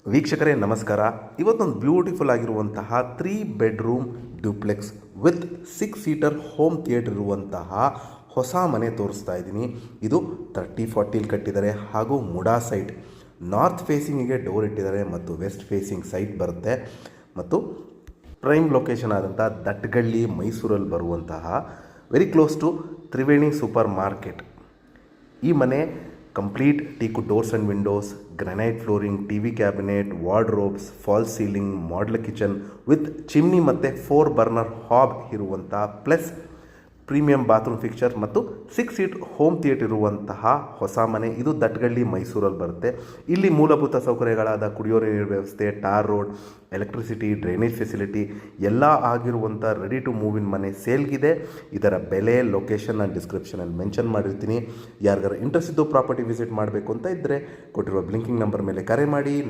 ವೀಕ್ಷಕರೇ ನಮಸ್ಕಾರ. ಇವತ್ತೊಂದು ಬ್ಯೂಟಿಫುಲ್ ಆಗಿರುವಂತಹ 3 bedroom duplex with 6 seater home theatre ಇರುವಂತಹ ಹೊಸ ಮನೆ ತೋರಿಸ್ತಾ ಇದ್ದೀನಿ. ಇದು 30-40 ಕಟ್ಟಿದ್ದಾರೆ ಹಾಗೂ ಮುಡಾ ಸೈಟ್. ನಾರ್ತ್ ಫೇಸಿಂಗಿಗೆ ಡೋರ್ ಇಟ್ಟಿದ್ದಾರೆ ಮತ್ತು ವೆಸ್ಟ್ ಫೇಸಿಂಗ್ ಸೈಟ್ ಬರುತ್ತೆ ಮತ್ತು ಪ್ರೈಮ್ ಲೊಕೇಶನ್ ಆದಂಥ ದಟ್ಗಳ್ಳಿ ಮೈಸೂರಲ್ಲಿ ಬರುವಂತಹ very close to Triveni super market. ಈ ಮನೆ complete teak doors and windows, granite flooring, TV cabinet, wardrobes, false ceiling, modular kitchen with chimney ಮತ್ತು 4 ಬರ್ನರ್ ಹಾಬ್ ಇರುವಂಥ ಪ್ಲಸ್ ಪ್ರೀಮಿಯಂ ಬಾತ್ರೂಮ್ ಫಿಕ್ಚರ್ ಮತ್ತು 6 ಸೀಟ್ ಹೋಮ್ ಥಿಯೇಟರ್ ಇರುವಂತಹ ಹೊಸ ಮನೆ. ಇದು ದಟ್ಗಳ್ಳಿ ಮೈಸೂರಲ್ಲಿ ಬರುತ್ತೆ. ಇಲ್ಲಿ ಮೂಲಭೂತ ಸೌಕರ್ಯಗಳಾದ ಕುಡಿಯೋ ನೀರಿನ ವ್ಯವಸ್ಥೆ, tar road, electricity, drainage facility ಎಲ್ಲ ಆಗಿರುವಂಥ ರೆಡಿ ಟು ಮೂವ್ ಇನ್ ಮನೆ ಸೇಲ್ಗಿದೆ. ಇದರ ಬೆಲೆ, ಲೊಕೇಶನ್ ನಾನು ಡಿಸ್ಕ್ರಿಪ್ಷನಲ್ಲಿ ಮೆನ್ಷನ್ ಮಾಡಿರ್ತೀನಿ. ಯಾರಿಗಾರು ಇಂಟ್ರೆಸ್ಟ್ ಇದ್ದು ಪ್ರಾಪರ್ಟಿ ವಿಸಿಟ್ ಮಾಡಬೇಕು ಅಂತ ಇದ್ದರೆ ಕೊಟ್ಟಿರುವ ಬ್ಲಿಂಕಿಂಗ್ ನಂಬರ್ ಮೇಲೆ ಕರೆ ಮಾಡಿ.